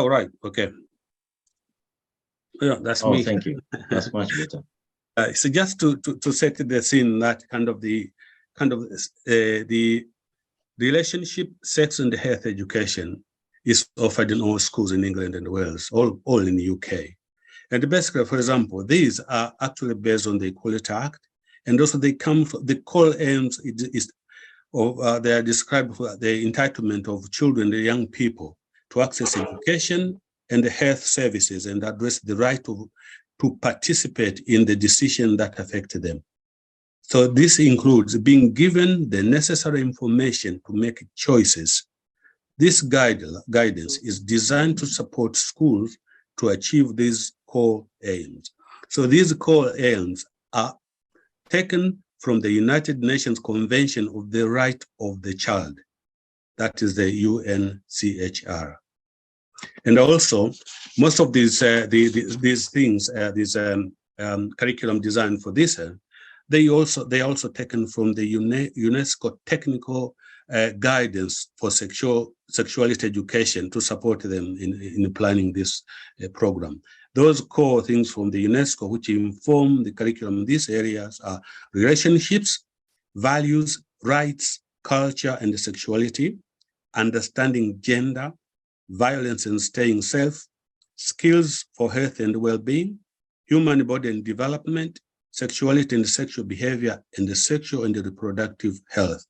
All right. Okay. Yeah, that's Oh, me. thank you. That's much better. So just to set the scene, that the relationship, sex, and health education is offered in all schools in England and Wales, all in the UK. And basically, for example, these are actually based on the Equality Act, and also they come from the core aims they are described for the entitlement of children, the young people, to access education and the health services and address the right to participate in the decision that affect them. So this includes being given the necessary information to make choices. This guidance is designed to support schools to achieve these core aims. So these core aims are taken from the United Nations Convention of the Right of the Child. That is the UNCHR. And also, most of these things, curriculum design for this, they are also taken from the UNESCO technical guidance for sexuality education to support them in planning this program. Those core things from the UNESCO which inform the curriculum in these areas are relationships, values, rights, culture, and sexuality, understanding gender, violence and staying safe, skills for health and well-being, human body and development, sexuality and sexual behavior, and the sexual and the reproductive health.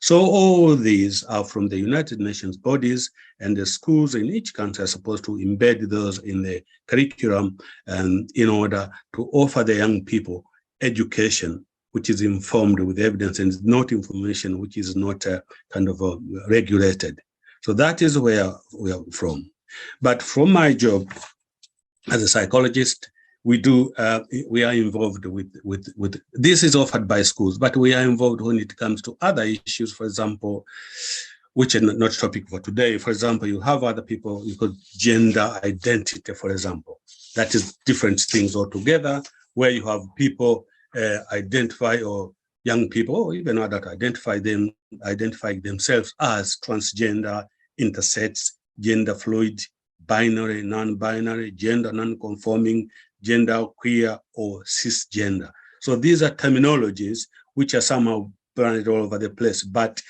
So all these are from the United Nations bodies, and the schools in each country are supposed to embed those in the curriculum in order to offer the young people education which is informed with evidence and not information which is not regulated. So that is where we are from. But from my job as a psychologist, we are involved with this is offered by schools, but we are involved when it comes to other issues, for example, which are not topic for today. For example, you have other people, you could gender identity, for example. That is different things altogether, where you have people identify, or young people, or even adults identify themselves as transgender, intersex, gender fluid, binary, non-binary, gender non-conforming, gender queer, or cisgender. So these are terminologies which are somehow burned all over the place. But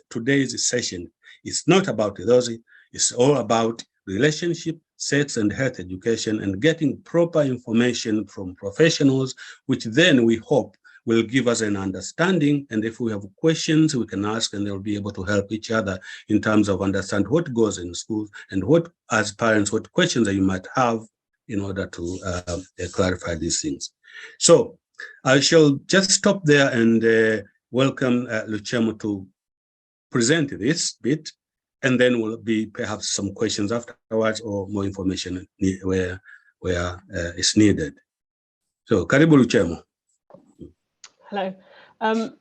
today's session is not about those. It's all about relationship, sex, and health education, and getting proper information from professionals, which then we hope will give us an understanding. And if we have questions, we can ask, and they'll be able to help each other in terms of understand what goes in schools and what, as parents, what questions that you might have in order to clarify these things. So I shall just stop there and welcome Luchemo to present this bit, and then will be perhaps some questions afterwards or more information where it's needed. So, karibu Luchemo. Hello.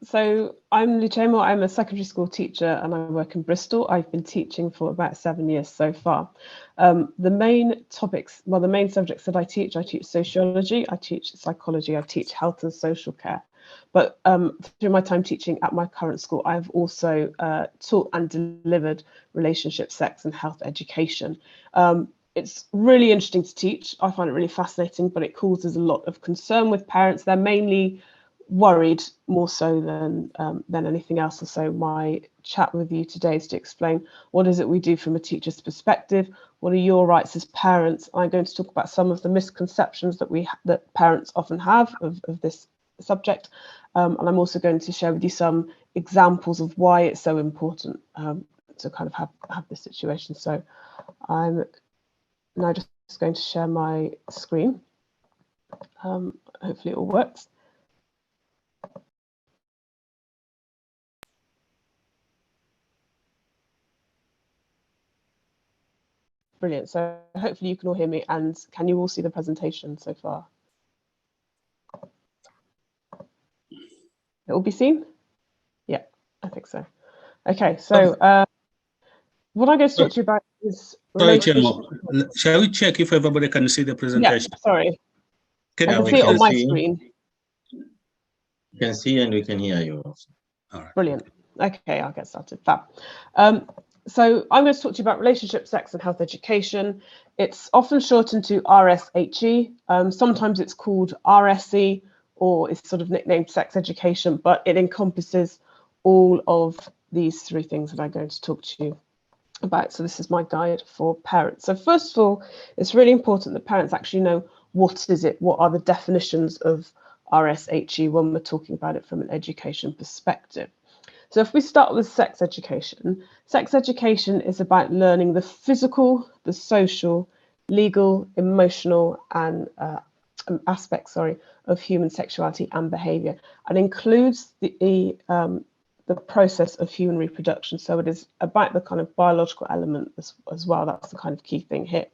So I'm Luchemo. I'm a secondary school teacher and I work in Bristol. I've been teaching for about 7 years so far. The main subjects that I teach sociology, I teach psychology, I teach health and social care. But through my time teaching at my current school, I've also taught and delivered relationship, sex and health education. It's really interesting to teach. I find it really fascinating, but it causes a lot of concern with parents. They're mainly worried more so than anything else. And so my chat with you today is to explain what is it we do from a teacher's perspective, what are your rights as parents. I'm going to talk about some of the misconceptions that parents often have of this subject, and I'm also going to share with you some examples of why it's so important to kind of have this situation. So I'm now just going to share my screen. Hopefully it all works. Brilliant. So hopefully you can all hear me, and can you all see the presentation so far? It will be seen? Yeah, I think so. Okay, so what I'm going to talk to you about is relationship. Shall we check if everybody can see the presentation? Yeah, sorry. I can see it on my screen. You can see and we can hear you also. All right. Brilliant. Okay, I'll get started. Fab. So I'm going to talk to you about relationship, sex and health education. It's often shortened to RSHE. Sometimes it's called RSE, or it's sort of nicknamed sex education, but it encompasses all of these three things that I'm going to talk to you about. So this is my guide for parents. So first of all, it's really important that parents actually know what is it, what are the definitions of RSHE when we're talking about it from an education perspective. So if we start with sex education is about learning the physical, the social, legal, emotional, and aspects, of human sexuality and behaviour, and includes the process of human reproduction. So it is about the kind of biological element as well. That's the kind of key thing here.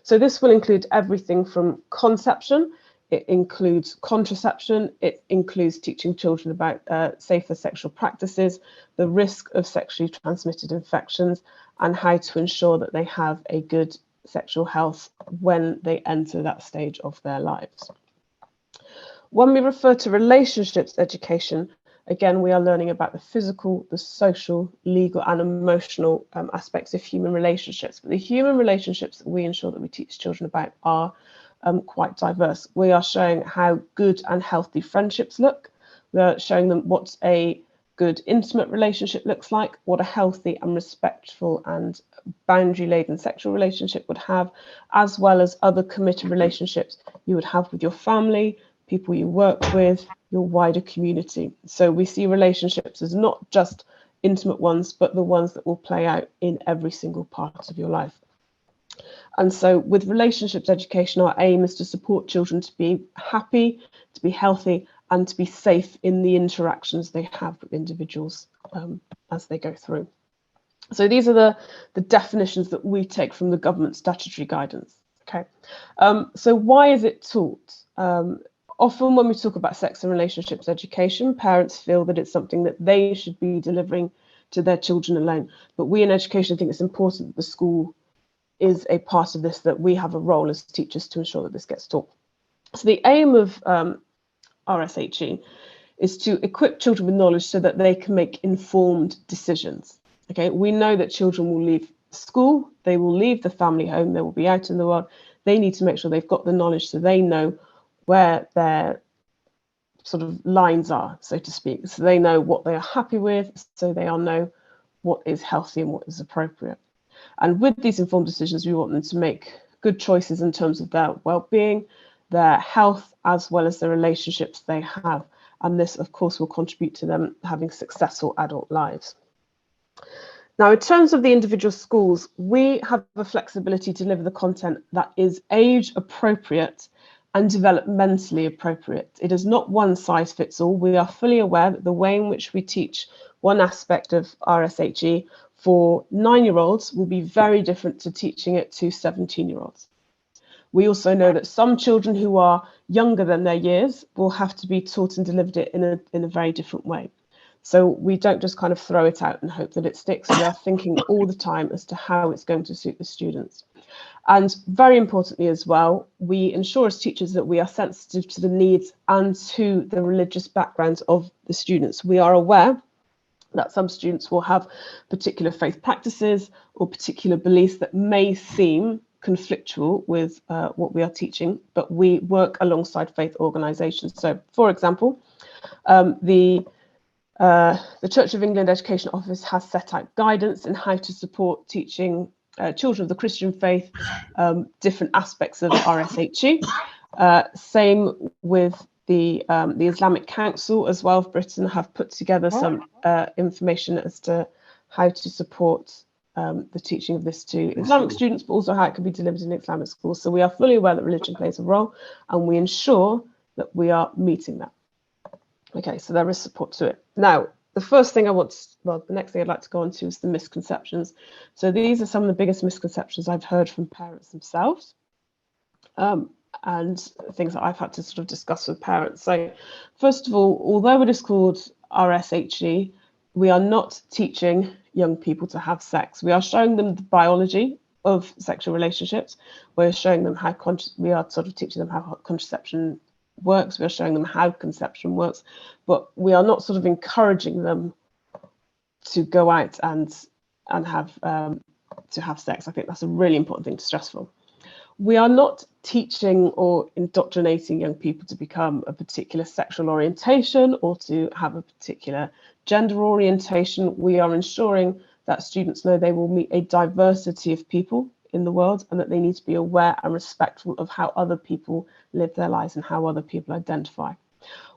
So this will include everything from conception. It includes contraception. It includes teaching children about safer sexual practices, the risk of sexually transmitted infections, and how to ensure that they have a good sexual health when they enter that stage of their lives. When we refer to relationships education, again, we are learning about the physical, the social, legal, and emotional aspects of human relationships. But the human relationships that we ensure that we teach children about are quite diverse. We are showing how good and healthy friendships look. We are showing them what a good intimate relationship looks like, what a healthy and respectful and boundary-laden sexual relationship would have, as well as other committed relationships you would have with your family, people you work with, your wider community. So we see relationships as not just intimate ones, but the ones that will play out in every single part of your life. And so with relationships education, our aim is to support children to be happy, to be healthy, and to be safe in the interactions they have with individuals as they go through. So these are the definitions that we take from the government statutory guidance. Okay, so why is it taught? Often when we talk about sex and relationships education, parents feel that it's something that they should be delivering to their children alone. But we in education think it's important that the school is a part of this, that we have a role as teachers to ensure that this gets taught. So the aim of RSHE is to equip children with knowledge so that they can make informed decisions. Okay, we know that children will leave school, they will leave the family home, they will be out in the world. They need to make sure they've got the knowledge so they know where their sort of lines are, so to speak. So they know what they are happy with, so they all know what is healthy and what is appropriate. And with these informed decisions, we want them to make good choices in terms of their well-being, their health, as well as the relationships they have. And this, of course, will contribute to them having successful adult lives. Now, in terms of the individual schools, we have the flexibility to deliver the content that is age appropriate and developmentally appropriate. It is not one size fits all. We are fully aware that the way in which we teach one aspect of RSHE for 9-year-olds will be very different to teaching it to 17-year-olds. We also know that some children who are younger than their years will have to be taught and delivered it in a very different way. So we don't just kind of throw it out and hope that it sticks. We are thinking all the time as to how it's going to suit the students. And very importantly as well, we ensure as teachers that we are sensitive to the needs and to the religious backgrounds of the students. We are aware that some students will have particular faith practices or particular beliefs that may seem conflictual with what we are teaching, but we work alongside faith organisations. So, for example, the Church of England Education Office has set out guidance in how to support teaching children of the Christian faith different aspects of RSHE. Same with the Islamic Council as well of Britain have put together some information as to how to support the teaching of this to Islamic students, but also how it can be delivered in Islamic schools. So we are fully aware that religion plays a role, and we ensure that we are meeting that. Okay, so there is support to it. Now, the next thing I'd like to go on to is the misconceptions. So these are some of the biggest misconceptions I've heard from parents themselves, and things that I've had to sort of discuss with parents. So first of all, although it is called RSHE, we are not teaching young people to have sex. We are showing them the biology of sexual relationships. We're showing them we are sort of teaching them how contraception works. We are showing them how conception works, but we are not sort of encouraging them to go out and and have to have sex. I think that's a really important thing to stress for. We are not teaching or indoctrinating young people to become a particular sexual orientation or to have a particular gender orientation. We are ensuring that students know they will meet a diversity of people in the world and that they need to be aware and respectful of how other people live their lives and how other people identify.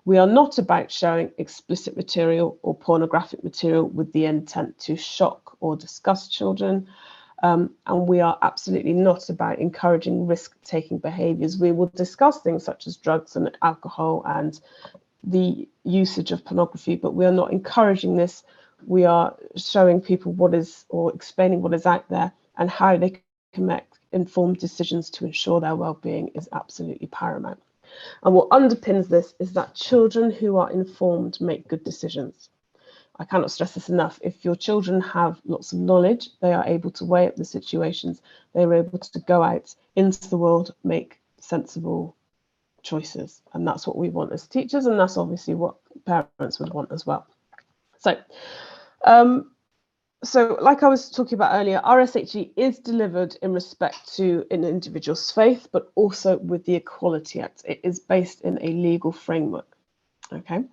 We are not about showing explicit material or pornographic material with the intent to shock or disgust children. And we are absolutely not about encouraging risk-taking behaviours. We will discuss things such as drugs and alcohol and the usage of pornography, but we are not encouraging this. We are showing people what is, or explaining what is out there and how they can make informed decisions to ensure their well-being is absolutely paramount. And what underpins this is that children who are informed make good decisions. I cannot stress this enough. If your children have lots of knowledge, they are able to weigh up the situations. They are able to go out into the world, make sensible choices. And that's what we want as teachers. And that's obviously what parents would want as well. So like I was talking about earlier, RSHE is delivered in respect to an individual's faith, but also with the Equality Act. It is based in a legal framework. Okay,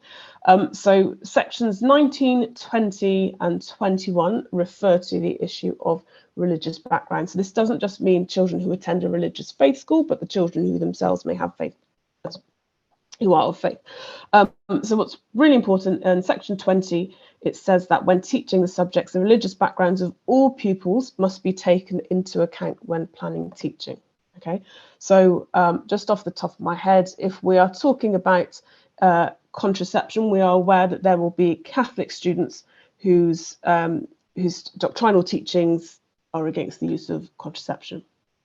so sections 19, 20 and 21 refer to the issue of religious background. So this doesn't just mean children who attend a religious faith school, but the children who themselves may have faith, who are of faith. So what's really important in section 20, it says that when teaching the subjects, the religious backgrounds of all pupils must be taken into account when planning teaching. Okay, so just off the top of my head, if we are talking about contraception, we are aware that there will be Catholic students whose doctrinal teachings are against the use of contraception.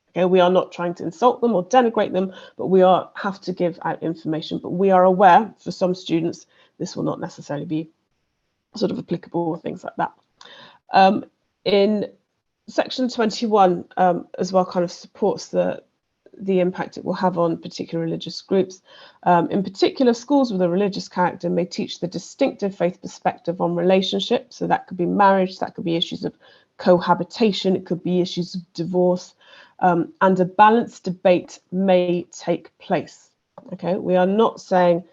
Okay, we are not trying to insult them or denigrate them, but we have to give out information. But we are aware for some students this will not necessarily be sort of applicable or things like that. In section 21 as well kind of supports the impact it will have on particular religious groups. In particular, schools with a religious character may teach the distinctive faith perspective on relationships. So that could be marriage, that could be issues of cohabitation, it could be issues of divorce, and a balanced debate may take place. Okay, we are not saying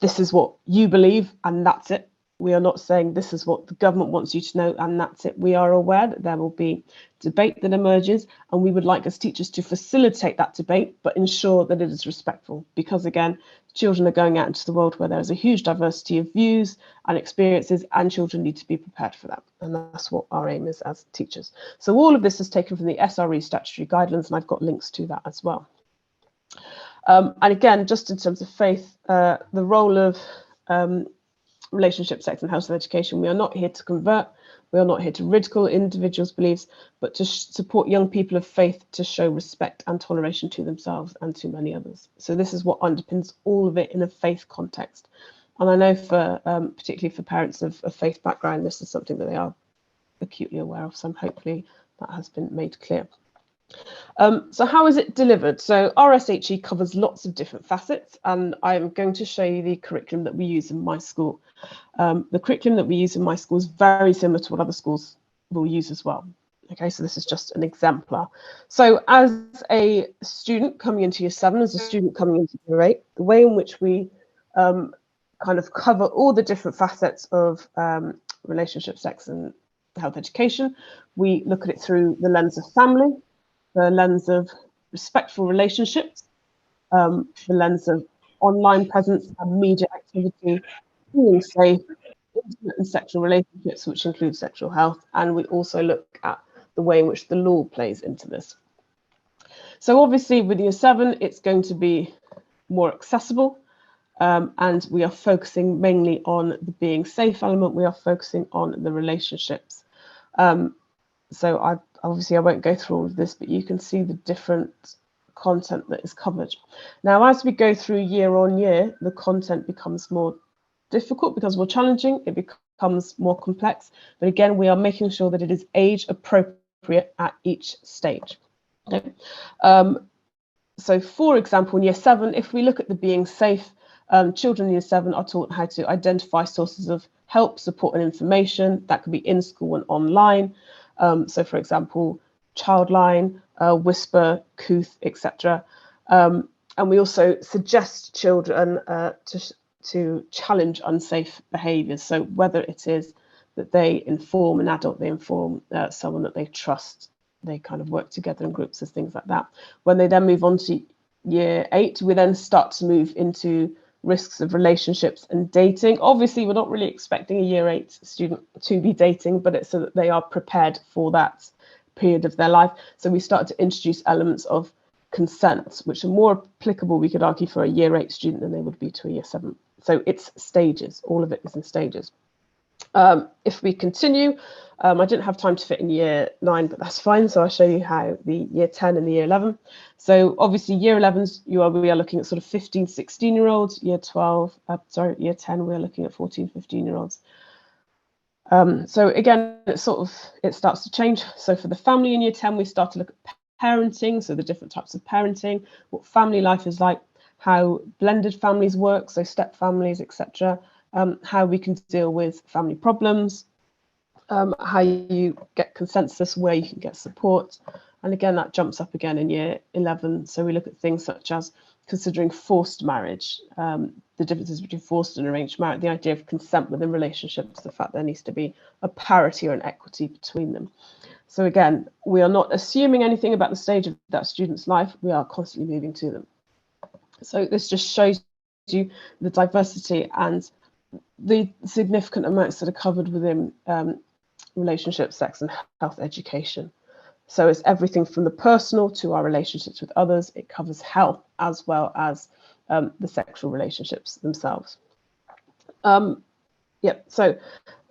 this is what you believe and that's it. We are not saying this is what the government wants you to know and that's it. We are aware that there will be debate that emerges, and we would like as teachers to facilitate that debate, but ensure that it is respectful, because again, children are going out into the world where there is a huge diversity of views and experiences, and children need to be prepared for that. And that's what our aim is as teachers. So all of this is taken from the SRE statutory guidelines, and I've got links to that as well. And again, just in terms of faith, the role of relationship, sex and health and education, we are not here to convert, we are not here to ridicule individuals' beliefs, but to support young people of faith to show respect and toleration to themselves and to many others. So this is what underpins all of it in a faith context. And I know for particularly for parents of faith background, this is something that they are acutely aware of, so hopefully that has been made clear. So how is it delivered? So RSHE covers lots of different facets, and I'm going to show you the curriculum that we use in my school. The curriculum that we use in my school is very similar to what other schools will use as well. Okay, so this is just an exemplar. So as a student coming into year 7, as a student coming into year 8, the way in which we kind of cover all the different facets of relationship, sex and health education, we look at it through the lens of family, the lens of respectful relationships, the lens of online presence and media activity, being safe, intimate and sexual relationships, which include sexual health, and we also look at the way in which the law plays into this. So obviously with year 7, it's going to be more accessible, and we are focusing mainly on the being safe element, we are focusing on the relationships. So obviously I won't go through all of this, but you can see the different content that is covered. Now, as we go through year on year, the content becomes more difficult, becomes more challenging, it becomes more complex. But again, we are making sure that it is age appropriate at each stage. Okay. So for example, in year 7, if we look at the being safe, children in year 7 are taught how to identify sources of help, support and information. That could be in school and online. So for example, Childline, Whisper, Couth, etc. And we also suggest children to challenge unsafe behaviours. So whether it is that they inform an adult, they inform someone that they trust, they kind of work together in groups as things like that. When they then move on to year 8, we then start to move into risks of relationships and dating. Obviously, we're not really expecting a year 8 student to be dating, but it's so that they are prepared for that period of their life. So we start to introduce elements of consent, which are more applicable, we could argue, for a year 8 student than they would be to a year 7. So it's stages, all of it is in stages. If we continue, I didn't have time to fit in year 9, but that's fine. So I'll show you how the year 10 and the year 11. So obviously year 11s, we are looking at sort of 15, 16-year-olds. Year 10, we're looking at 14, 15-year-olds. So again, it starts to change. So for the family in year 10, we start to look at parenting, so the different types of parenting, what family life is like, how blended families work, so step families, etc. How we can deal with family problems, how you get consensus, where you can get support. And again, that jumps up again in year 11. So we look at things such as considering forced marriage, the differences between forced and arranged marriage, the idea of consent within relationships, the fact there needs to be a parity or an equity between them. So again, we are not assuming anything about the stage of that student's life, we are constantly moving to them. So this just shows you the diversity and the significant amounts that are covered within relationship, sex and health education. So it's everything from the personal to our relationships with others. It covers health as well as the sexual relationships themselves. So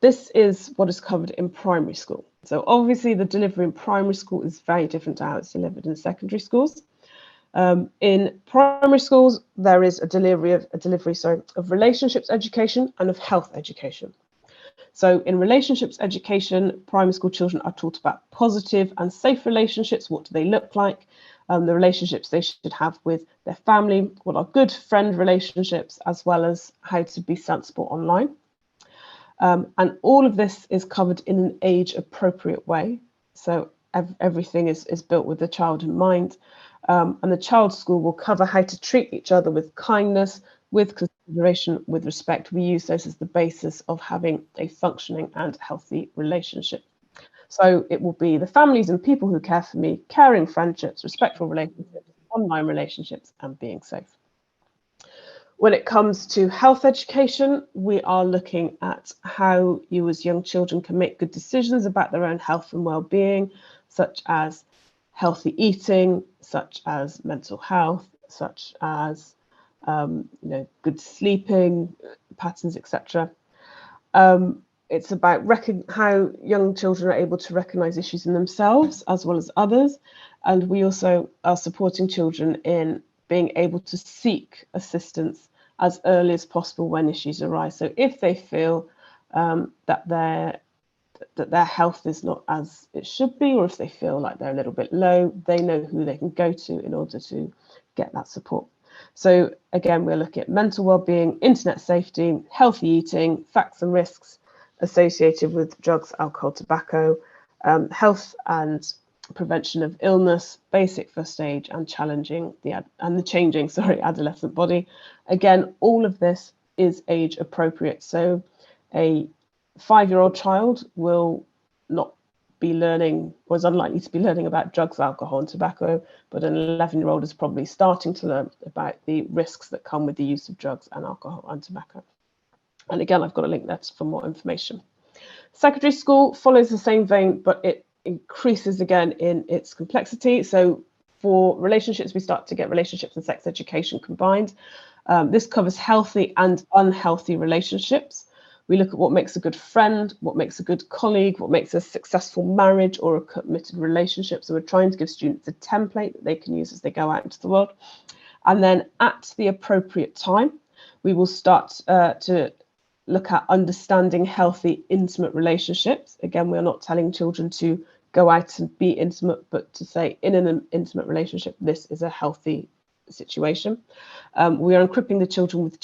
this is what is covered in primary school. So obviously the delivery in primary school is very different to how it's delivered in secondary schools. In primary schools, there is a delivery of relationships education and of health education. So in relationships education, primary school children are taught about positive and safe relationships. What do they look like? The relationships they should have with their family, what are good friend relationships, as well as how to be sensible online. And all of this is covered in an age appropriate way. So everything is built with the child in mind. And the child's school will cover how to treat each other with kindness, with consideration, with respect. We use those as the basis of having a functioning and healthy relationship. So it will be the families and people who care for me, caring friendships, respectful relationships, online relationships, and being safe. When it comes to health education, we are looking at how you as young children can make good decisions about their own health and well-being, such as healthy eating, such as mental health, such as good sleeping patterns, etc. It's about how young children are able to recognise issues in themselves as well as others. And we also are supporting children in being able to seek assistance as early as possible when issues arise. So if they feel that their health is not as it should be, or if they feel like they're a little bit low, they know who they can go to in order to get that support. So again, we're looking at mental well-being, internet safety, healthy eating, facts and risks associated with drugs, alcohol, tobacco, health and prevention of illness, basic first aid, and changing adolescent body. Again, all of this is age appropriate. So a 5-year-old child will not be learning, or is unlikely to be learning about drugs, alcohol and tobacco, but an 11-year-old is probably starting to learn about the risks that come with the use of drugs and alcohol and tobacco. And again, I've got a link there for more information. Secondary school follows the same vein, but it increases again in its complexity. So for relationships, we start to get relationships and sex education combined. This covers healthy and unhealthy relationships. We look at what makes a good friend, what makes a good colleague, what makes a successful marriage or a committed relationship. So we're trying to give students a template that they can use as they go out into the world. And then at the appropriate time, we will start to look at understanding healthy, intimate relationships. Again, we're not telling children to go out and be intimate, but to say in an intimate relationship, this is a healthy situation. We are equipping the children with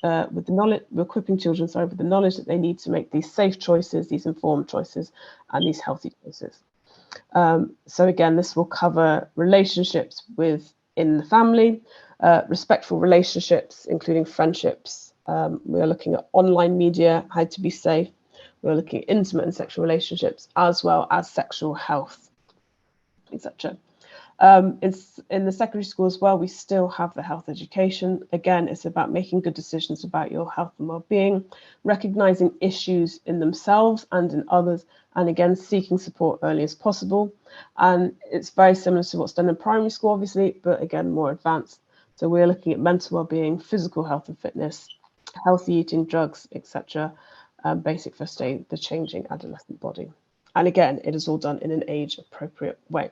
with the knowledge, we're equipping children, sorry, with the knowledge that they need to make these safe choices, these informed choices, and these healthy choices. So again, this will cover relationships within the family, respectful relationships, including friendships. We're looking at online media, how to be safe. We're looking at intimate and sexual relationships, as well as sexual health, etc. In the secondary school as well, we still have the health education. Again, it's about making good decisions about your health and well-being, recognizing issues in themselves and in others, and again, seeking support early as possible. And it's very similar to what's done in primary school, obviously, but again, more advanced. So we're looking at mental well-being, physical health and fitness, healthy eating, drugs, etc. Basic first aid, the changing adolescent body. And again, it is all done in an age-appropriate way.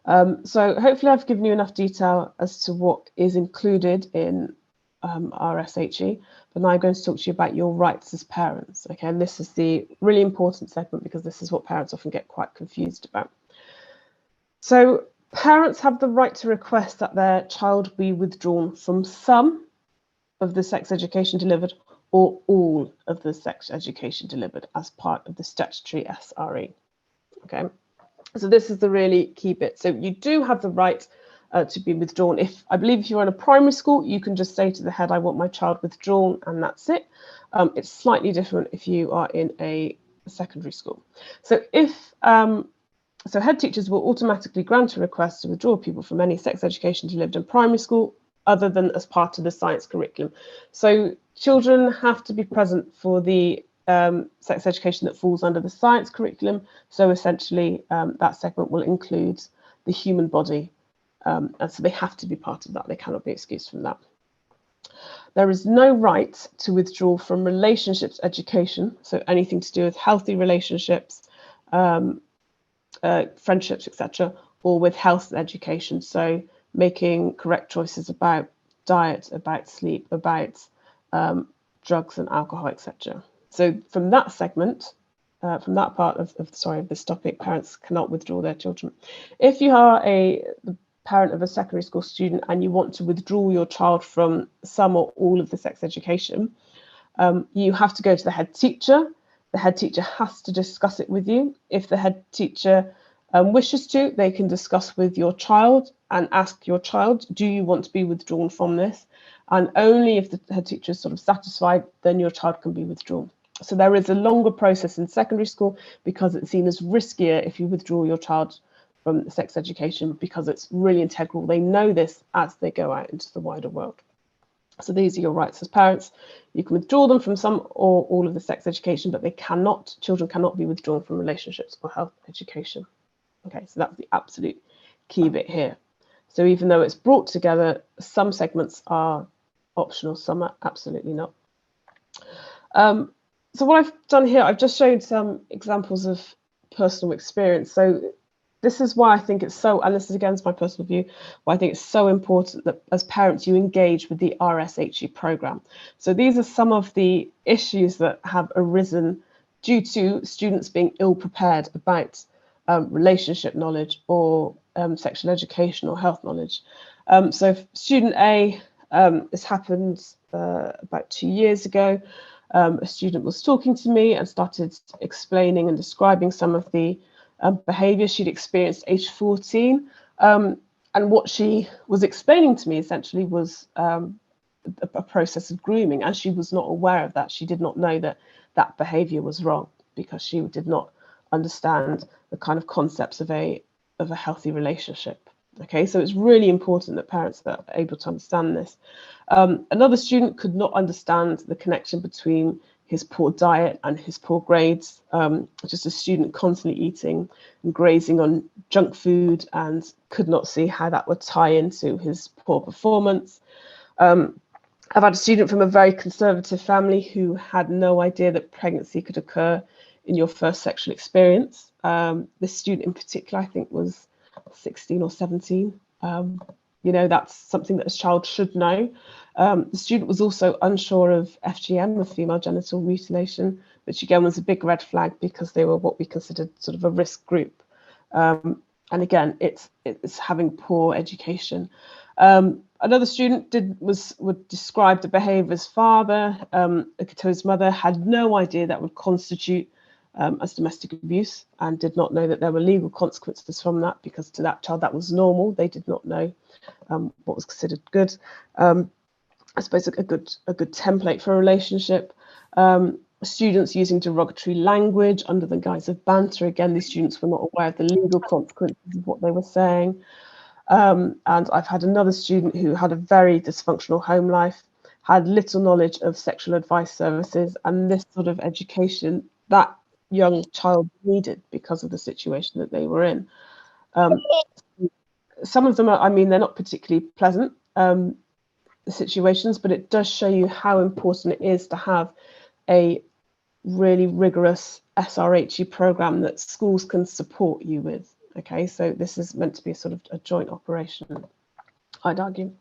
So hopefully I've given you enough detail as to what is included in RSHE, but now I'm going to talk to you about your rights as parents. Okay, and this is the really important segment because this is what parents often get quite confused about. So parents have the right to request that their child be withdrawn from some of the sex education delivered or all of the sex education delivered as part of the statutory SRE. Okay. So this is the really key bit. So you do have the right to be withdrawn. I believe if you're in a primary school, you can just say to the head, I want my child withdrawn, and that's it. It's slightly different if you are in a secondary school. So so head teachers will automatically grant a request to withdraw people from any sex education delivered in primary school other than as part of the science curriculum. So children have to be present for the sex education that falls under the science curriculum. So essentially that segment will include the human body, and so they have to be part of that. They cannot be excused from that. There is no right to withdraw from relationships education, so anything to do with healthy relationships, friendships, etc., or with health education, so making correct choices about diet, about sleep, about drugs and alcohol, etc. So from that segment, from that part of this topic, parents cannot withdraw their children. If you are the parent of a secondary school student and you want to withdraw your child from some or all of the sex education, you have to go to the head teacher. The head teacher has to discuss it with you. If the head teacher wishes to, they can discuss with your child and ask your child, do you want to be withdrawn from this? And only if the head teacher is sort of satisfied, then your child can be withdrawn. So there is a longer process in secondary school because it's seen as riskier if you withdraw your child from sex education because it's really integral. They know this as they go out into the wider world. So these are your rights as parents. You can withdraw them from some or all of the sex education, but children cannot be withdrawn from relationships or health education. Okay, so that's the absolute key bit here. So even though it's brought together, some segments are optional, some are absolutely not. So what I've done here, I've just showed some examples of personal experience. So this is why I think it's so, and this is against my personal view, why I think it's so important that as parents you engage with the RSHE programme. So these are some of the issues that have arisen due to students being ill prepared about relationship knowledge or sexual education or health knowledge. So student A, this happened about 2 years ago. A student was talking to me and started explaining and describing some of the behaviour she'd experienced at age 14. And what she was explaining to me essentially was a process of grooming, and she was not aware of that. She did not know that that behaviour was wrong because she did not understand the kind of concepts of a healthy relationship. Okay, so it's really important that parents are able to understand this. Another student could not understand the connection between his poor diet and his poor grades. Just a student constantly eating and grazing on junk food and could not see how that would tie into his poor performance. I've had a student from a very conservative family who had no idea that pregnancy could occur in your first sexual experience. This student in particular, I think, was 16 or 17. That's something that a child should know. The student was also unsure of FGM, of female genital mutilation, which again was a big red flag because they were what we considered sort of a risk group. And again, it's having poor education. Another student would describe the behaviour of his father to his mother, had no idea that would constitute as domestic abuse, and did not know that there were legal consequences from that, because to that child that was normal. They did not know what was considered good. I suppose a good template for a relationship. Students using derogatory language under the guise of banter. Again, these students were not aware of the legal consequences of what they were saying. And I've had another student who had a very dysfunctional home life, had little knowledge of sexual advice services, and this sort of education that young child needed because of the situation that they were in. Some of them are, I mean, they're not particularly pleasant situations, but it does show you how important it is to have a really rigorous SRHE program that schools can support you with. Okay, so this is meant to be a sort of a joint operation, I'd argue.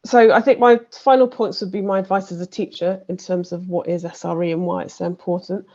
So I think my final points would be my advice as a teacher in terms of what is SRE and why it's so important.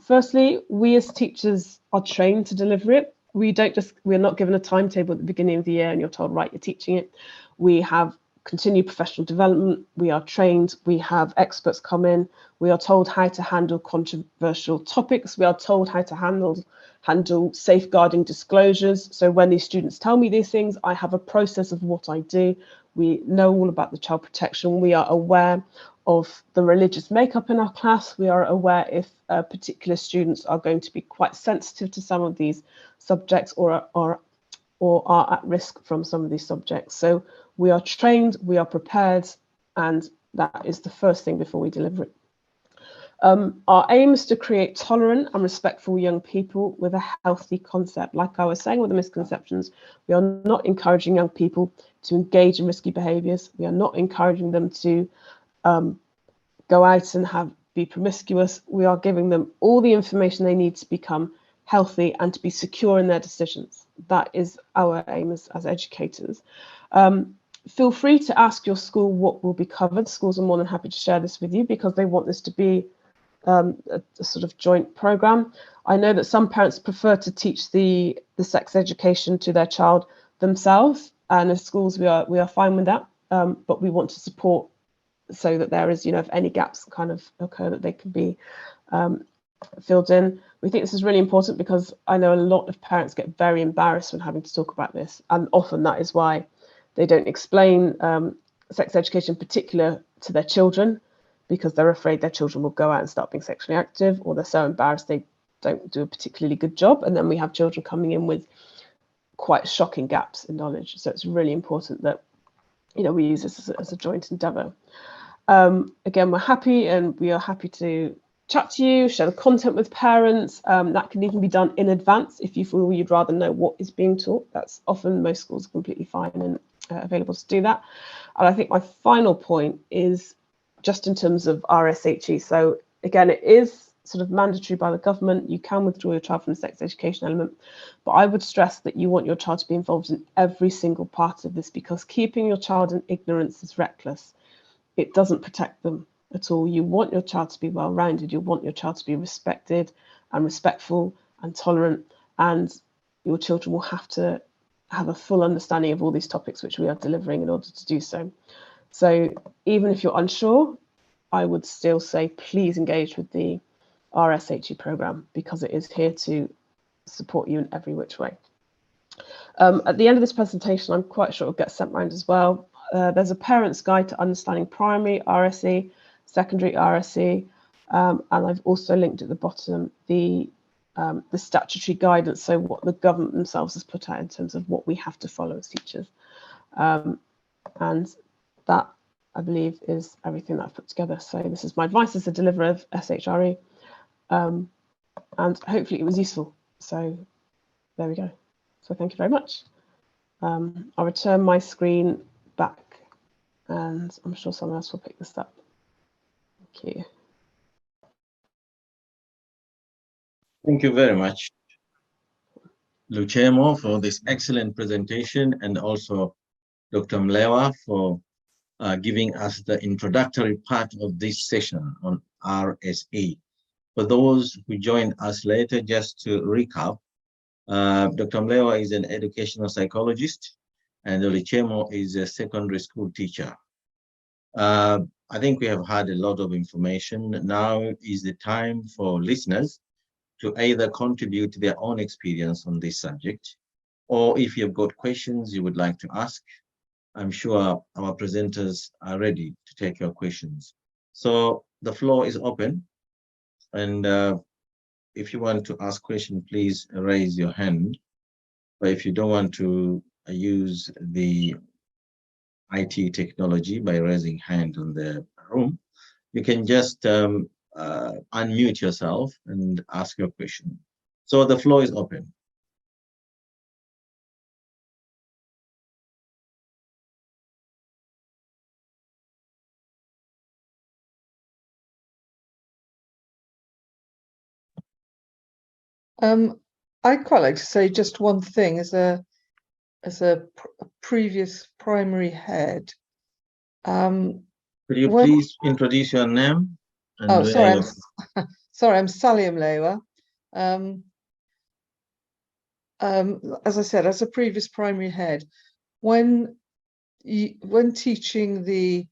Firstly, we as teachers are trained to deliver it. We're not given a timetable at the beginning of the year and you're told, right, you're teaching it. We have continued professional development. We are trained. We have experts come in. We are told how to handle controversial topics. We are told how to handle safeguarding disclosures. So when these students tell me these things, I have a process of what I do. We know all about the child protection. We are aware of the religious makeup in our class. We are aware if particular students are going to be quite sensitive to some of these subjects or are at risk from some of these subjects. So we are trained, we are prepared, and that is the first thing before we deliver it. Our aim is to create tolerant and respectful young people with a healthy concept. Like I was saying with the misconceptions, we are not encouraging young people to engage in risky behaviours. We are not encouraging them to go out and be promiscuous. We are giving them all the information they need to become healthy and to be secure in their decisions. That is our aim as educators. Feel free to ask your school what will be covered. Schools are more than happy to share this with you because they want this to be a sort of joint program. I know that some parents prefer to teach the sex education to their child themselves, and as schools we are fine with that, but we want to support so that there is, if any gaps kind of occur, that they can be filled in. We think this is really important because I know a lot of parents get very embarrassed when having to talk about this, and often that is why they don't explain sex education in particular to their children, because they're afraid their children will go out and start being sexually active, or they're so embarrassed they don't do a particularly good job. And then we have children coming in with quite shocking gaps in knowledge. So it's really important that we use this as a joint endeavour. Again, we're happy, and we are happy to chat to you, share the content with parents. That can even be done in advance if you feel you'd rather know what is being taught. That's often, most schools are completely fine and available to do that. And I think my final point is just in terms of RSHE. So again, it is sort of mandatory by the government. You can withdraw your child from the sex education element, but I would stress that you want your child to be involved in every single part of this, because keeping your child in ignorance is reckless. It doesn't protect them at all. You want your child to be well-rounded. You want your child to be respected and respectful and tolerant, and your children will have to have a full understanding of all these topics which we are delivering in order to do so. So even if you're unsure, I would still say please engage with the RSHE programme, because it is here to support you in every which way. At the end of this presentation, I'm quite sure it'll get sent round as well. There's a parent's guide to understanding primary RSE, secondary RSE, and I've also linked at the bottom the statutory guidance, so what the government themselves has put out in terms of what we have to follow as teachers. And that, I believe, is everything that I've put together. So this is my advice as a deliverer of SHRE, and hopefully it was useful. So there we go. So thank you very much. I'll return my screen back, and I'm sure someone else will pick this up. Thank you. Thank you very much, Luchemo, for this excellent presentation, and also Dr. Mlewa for giving us the introductory part of this session on RSE. For those who joined us later, just to recap, Dr. Mlewa is an educational psychologist and Luchemo is a secondary school teacher. I think we have had a lot of information. Now is the time for listeners to either contribute their own experience on this subject, or if you've got questions you would like to ask, I'm sure our presenters are ready to take your questions. So the floor is open, and if you want to ask questions, please raise your hand. But if you don't want to use the IT technology by raising hand on the room, you can just unmute yourself and ask your question. So the floor is open. I'd quite like to say just one thing as a previous primary head. Could you please introduce your name? And sorry, I'm Sally Mlewa. As I said, as a previous primary head, when teaching the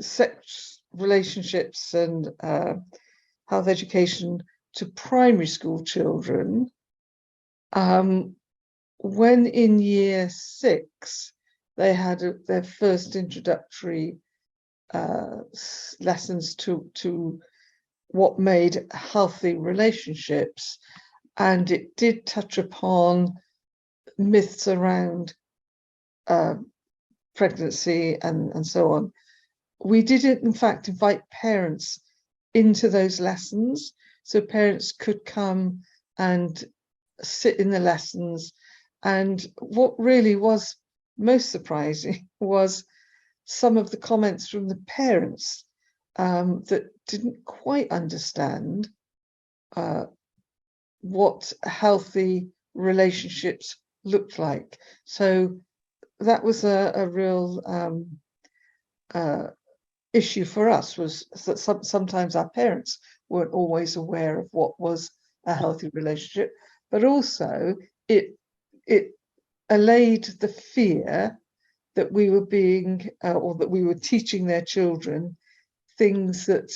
sex relationships and health education to primary school children, when in year 6 they had their first introductory lessons to what made healthy relationships, and it did touch upon myths around pregnancy and so on. We did in fact invite parents into those lessons, so parents could come and sit in the lessons. And what really was most surprising was some of the comments from the parents that didn't quite understand what healthy relationships looked like. So that was a real issue for us, was that sometimes our parents weren't always aware of what was a healthy relationship, but also it allayed the fear that we were being or that we were teaching their children things that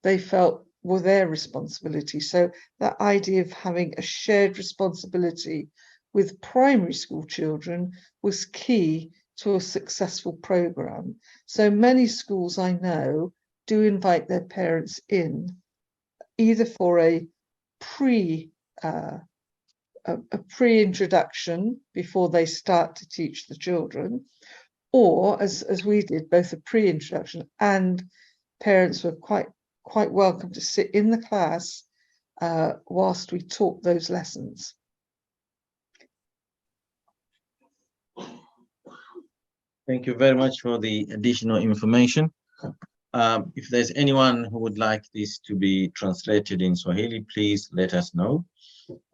they felt were their responsibility. So that idea of having a shared responsibility with primary school children was key to a successful program. So many schools I know do invite their parents in, either for a pre-introduction before they start to teach the children, or as we did, both a pre-introduction, and parents were quite welcome to sit in the class whilst we taught those lessons. Thank you very much for the additional information. If there's anyone who would like this to be translated in Swahili, please let us know.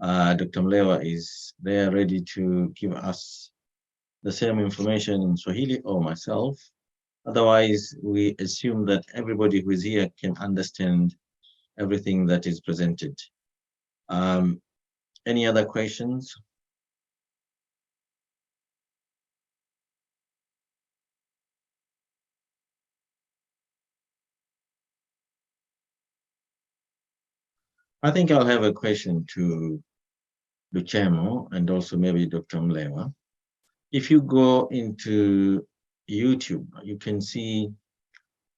Dr. Mlewa is there ready to give us the same information in Swahili, or myself. Otherwise, we assume that everybody who is here can understand everything that is presented. Any other questions? I think I'll have a question to Luchemo and also maybe Dr. Mlewa. If you go into YouTube, you can see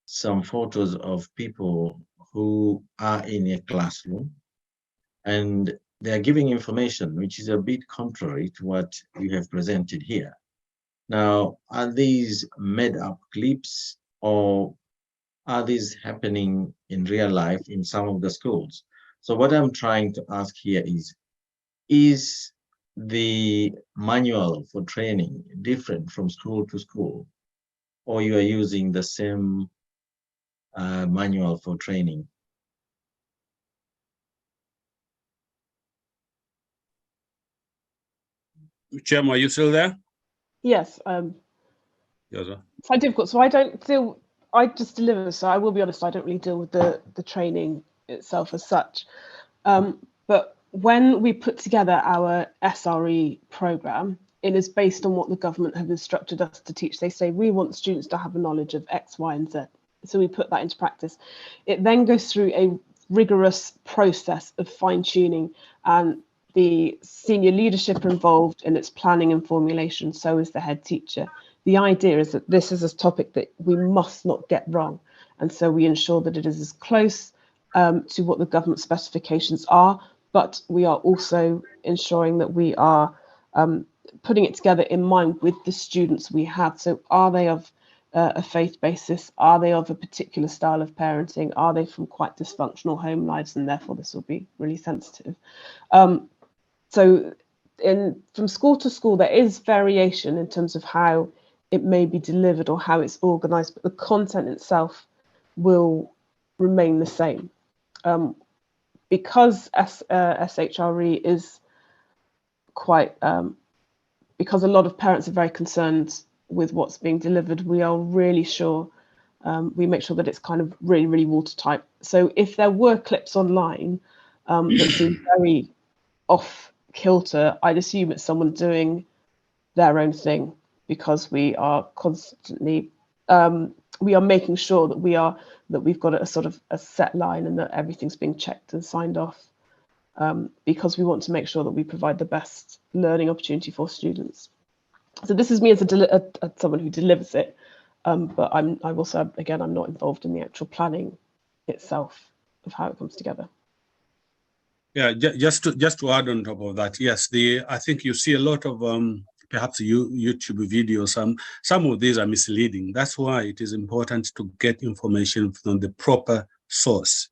some photos of people who are in a classroom and they are giving information which is a bit contrary to what you have presented here. Now, are these made up clips, or are these happening in real life in some of the schools? So what I'm trying to ask here is the manual for training different from school to school, or you are using the same manual for training? Luchemo, are you still there? Yes. Yes, sir. It's quite difficult. So I just deliver. So I will be honest, I don't really deal with the training itself as such. But when we put together our SRE program, it is based on what the government have instructed us to teach. They say we want students to have a knowledge of X, Y, and Z. So we put that into practice. It then goes through a rigorous process of fine-tuning, and the senior leadership are involved in its planning and formulation, so is the head teacher. The idea is that this is a topic that we must not get wrong, and so we ensure that it is as close to what the government specifications are, but we are also ensuring that we are putting it together in mind with the students we have. So are they of a faith basis? Are they of a particular style of parenting? Are they from quite dysfunctional home lives, and therefore this will be really sensitive? So from school to school, there is variation in terms of how it may be delivered or how it's organized, but the content itself will remain the same. Because SHRE is quite, because a lot of parents are very concerned with what's being delivered, we are really sure, we make sure that it's kind of really, really watertight. So if there were clips online that seem very off kilter, I'd assume it's someone doing their own thing, because we are constantly, we are making sure that we've got a sort of a set line and that everything's being checked and signed off, because we want to make sure that we provide the best learning opportunity for students. So this is me as someone who delivers it, but I'm also, again, I'm not involved in the actual planning itself of how it comes together. Yeah, just to add on top of that, yes, I think you see a lot of perhaps YouTube videos. Some of these are misleading. That's why it is important to get information from the proper source.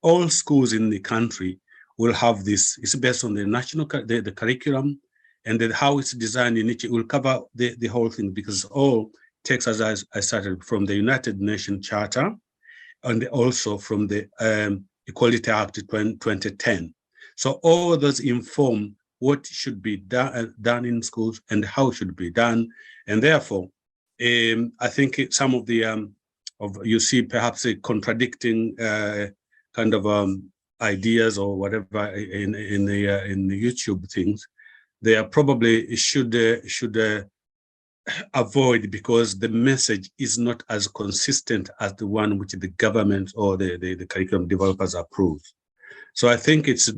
All schools in the country will have this. It's based on the national the curriculum, and then how it's designed in each. It will cover the whole thing, because all takes, as I started, from the United Nations Charter, and also from the Equality Act 2010. So all those inform what should be done in schools and how it should be done. And therefore, I think some of the, you see perhaps a contradicting kind of ideas or whatever in the YouTube things. They are probably should avoid, because the message is not as consistent as the one which the government or the curriculum developers approve. So I think it's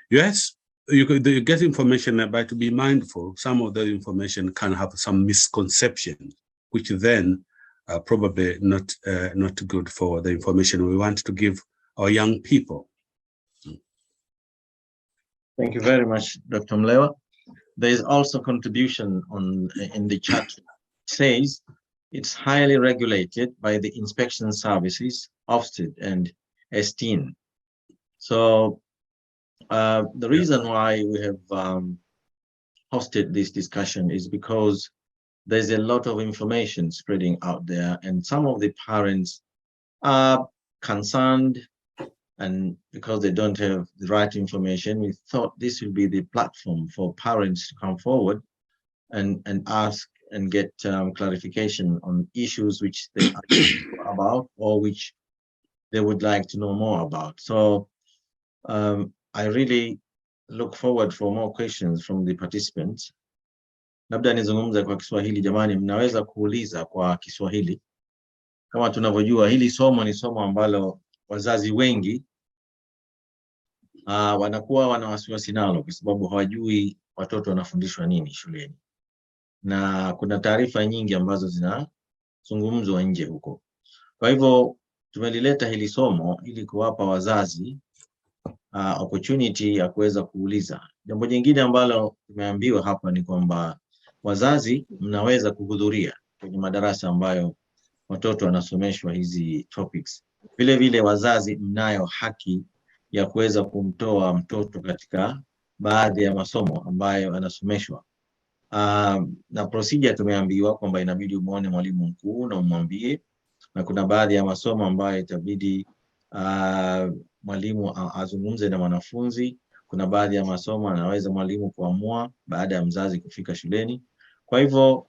yes, you get information, but to be mindful, some of the information can have some misconceptions, which then are probably not good for the information we want to give our young people. Thank you very much, Dr. Mlewa. There is also contribution in the chat. It says it's highly regulated by the inspection services, Ofsted and STIN. So the reason why we have hosted this discussion is because there's a lot of information spreading out there, and some of the parents are concerned, and because they don't have the right information, we thought this would be the platform for parents to come forward and ask and get clarification on issues which they are sure about or which they would like to know more about. So I really look forward for more questions from the participants. Labda nizungumze kwa Kiswahili. Jamani, mnaweza kuuliza kwa Kiswahili. Kama tunavyojua, hili somo ni somo ambalo wazazi wengi wanakuwa wana wasiwasi nalo, kwa sababu hawajui watoto wanafundishwa nini shuleni, na kuna taarifa nyingi ambazo zinazungumzwa nje huko. Kwa hivyo tumelileta hili somo ili kuwapa wazazi opportunity ya kuweza kuuliza. Jambo jingine ambalo tumeambiwa hapa ni kwamba wazazi mnaweza kuhudhuria kwenye madarasa ambayo watoto wanasomeshwa hizi topics. Vile vile wazazi mnayo haki ya kuweza kumtoa mtoto katika baadhi ya masomo ambayo anasomeshwa. Na procedure tumeambiwa kwamba inabidi umuone mwalimu mkuu na umwambie, na kuna baadhi ya masomo ambayo itabidi mwalimu azungumze na wanafunzi. Kuna baadhi ya masomo anaweza mwalimu kuamua baada ya mzazi kufika shuleni. Kwa hivyo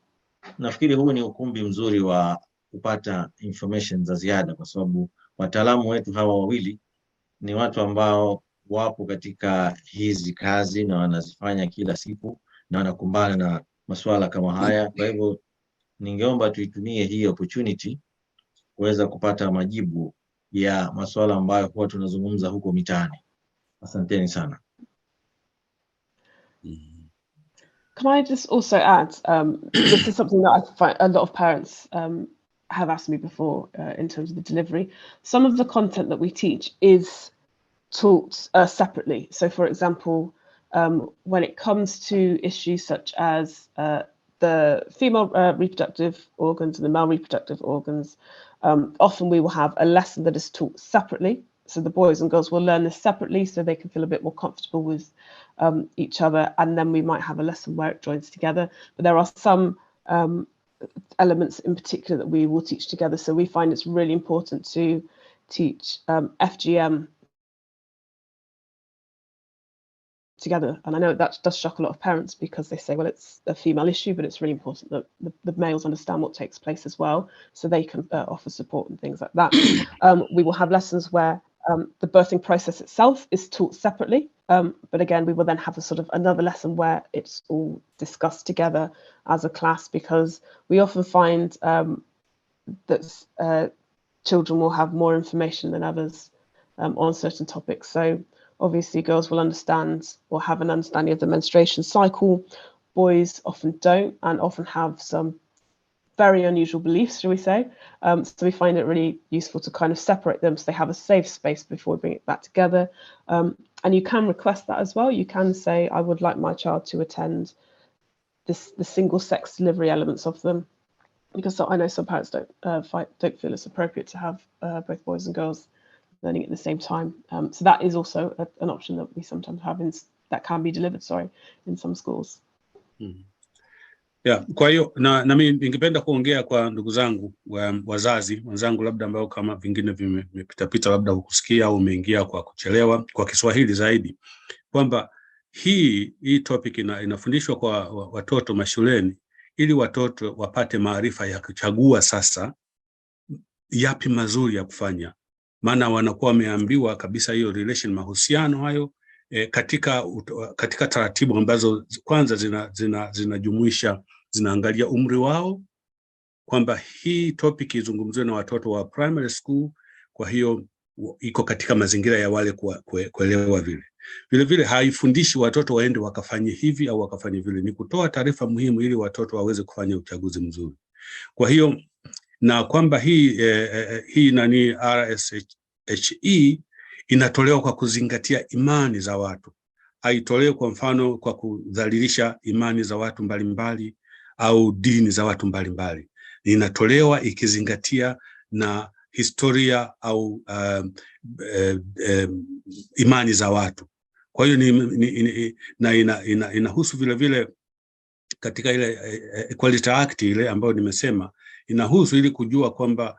nafikiri huu ni ukumbi mzuri wa kupata information za ziada, kwa sababu wataalamu wetu hawa wawili ni watu ambao wapo katika hizi kazi na wanazifanya kila siku, na wanakumbana na masuala kama haya. Kwa hivyo ningeomba tuitumie hii opportunity kuweza kupata majibu ya masuala ambayo huwa tunazungumza huko mitaani. Asanteni sana. Can I just also add, this is something that I find a lot of parents have asked me before in terms of the delivery. Some of the content that we teach is taught separately. So for example, when it comes to issues such as the female reproductive organs and the male reproductive organs, often we will have a lesson that is taught separately. So the boys and girls will learn this separately so they can feel a bit more comfortable with each other. And then we might have a lesson where it joins together. But there are some elements in particular that we will teach together. So we find it's really important to teach FGM together. And I know that does shock a lot of parents because they say, well, it's a female issue, but it's really important that the males understand what takes place as well, so they can offer support and things like that. We will have lessons where the birthing process itself is taught separately, but again, we will then have a sort of another lesson where it's all discussed together as a class, because we often find that children will have more information than others on certain topics. So obviously girls will understand or have an understanding of the menstruation cycle. Boys often don't, and often have some very unusual beliefs, shall we say. So we find it really useful to kind of separate them so they have a safe space before we bring it back together. And you can request that as well. You can say, I would like my child to attend the single sex delivery elements of them, because I know some parents don't feel it's appropriate to have both boys and girls learning at the same time. So that is also an option that we sometimes have that can be delivered, in some schools. Yeah, kwa hiyo na mimi ningependa kuongea kwa ndugu zangu wazazi wenzangu, labda ambao kama vingine vimepita labda ukusikia au umeingia kwa kuchelewa, kwa Kiswahili zaidi, kwamba hii topic inafundishwa kwa watoto mashuleni ili watoto wapate maarifa ya kuchagua sasa yapi mazuri ya kufanya. Maana wanakuwa wameambiwa kabisa hiyo relation, mahusiano hayo katika taratibu ambazo kwanza zinajumuisha, zinaangalia umri wao, kwamba hii topic izungumziwe na watoto wa primary school. Kwa hiyo iko katika mazingira ya wale kuelewa vile vile haifundishi watoto waende wakafanye hivi au wakafanye vile, ni kutoa taarifa muhimu ili watoto waweze kufanya uchaguzi mzuri. Kwa hiyo na kwamba hii nani RSHE inatolewa kwa kuzingatia imani za watu, haitolewi kwa mfano kwa kudhalilisha imani za watu mbalimbali au dini za watu mbalimbali. Inatolewa ikizingatia na historia au imani za watu. Kwa hiyo inahusu vile vile katika ile Equality Act ile ambayo nimesema, inahusu ili kujua kwamba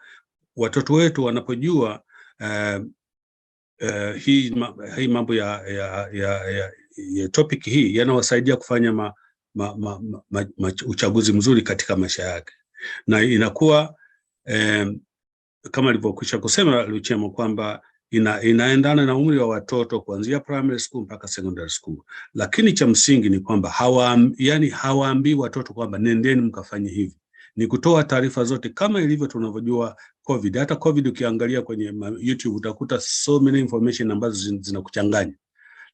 watoto wetu wanapojua hii mambo ya topic hii yanawasaidia kufanya uchaguzi mzuri katika maisha yake, na inakuwa kama alivyokwisha kusema Luchemo kwamba inaendana na umri wa watoto kuanzia primary school mpaka secondary school. Lakini cha msingi ni kwamba hawaambii watoto kwamba nendeni mkafanye hivi, ni kutoa taarifa zote kama ilivyo tunavyojua COVID. Hata COVID ukiangalia kwenye YouTube utakuta so many information ambazo zinakuchanganya,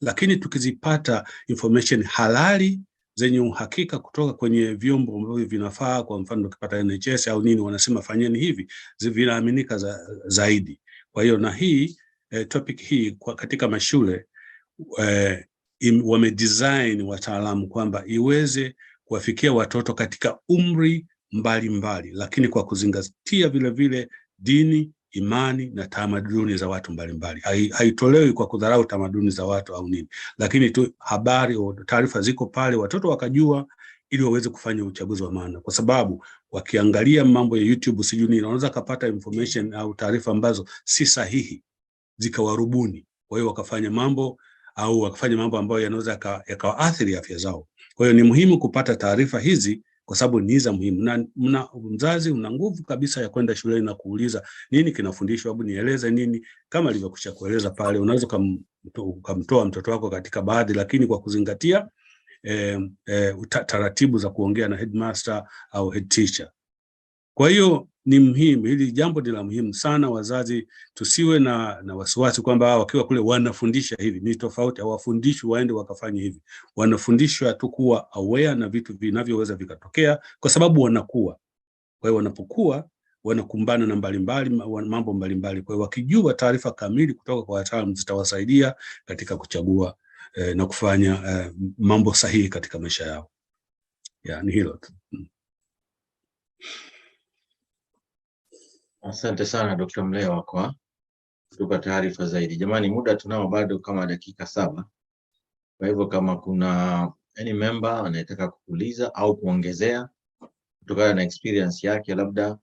lakini tukizipata information halali zenye uhakika kutoka kwenye vyombo ambavyo vinafaa, kwa mfano ukipata NHS au nini wanasema fanyeni hivi, vinaaminika zaidi. Kwa hiyo na hii topic hii katika mashule wamedesign wataalamu kwamba iweze kuwafikia watoto katika umri mbalimbali, lakini kwa kuzingatia vile vile dini, imani na tamaduni za watu mbalimbali. Haitolewi kwa kudharau tamaduni za watu au nini, lakini tu habari au taarifa ziko pale watoto wakajua, ili waweze kufanya uchaguzi wa maana. Kwa sababu wakiangalia mambo ya YouTube sijui nini, wanaweza kupata information au taarifa ambazo si sahihi zikawarubuni, kwa hiyo wakafanya mambo ambayo yanaweza yakawaathiri afya zao. Kwa hiyo ni muhimu kupata taarifa hizi kwa sababu ni za muhimu, na mzazi una nguvu kabisa ya kwenda shuleni na kuuliza nini kinafundishwa, hebu nieleze nini. Kama alivyokwisha kueleza pale, unaweza kumtoa mtoto wako katika baadhi, lakini kwa kuzingatia taratibu za kuongea na headmaster au head teacher. Kwa hiyo ni muhimu, hili jambo ni la muhimu sana. Wazazi tusiwe na wasiwasi kwamba wakiwa kule wanafundisha hivi. Ni tofauti, hawafundishwi waende wakafanye hivi. Wanafundishwa tu kuwa aware na vitu vinavyoweza vikatokea, kwa sababu wanakuwa. Kwa hiyo wanapokuwa wanakumbana na mambo mbalimbali. Kwa hiyo wakijua taarifa kamili kutoka kwa wataalamu zitawasaidia katika kuchagua na kufanya mambo sahihi katika maisha yao. Ni hilo tu. Asante sana Dr. Mlewa kwa kutupa taarifa zaidi. Jamani, muda tunao bado kama dakika 7. Kwa hivyo kama kuna any member anayetaka kuuliza au kuongezea kutokana na experience yake, labda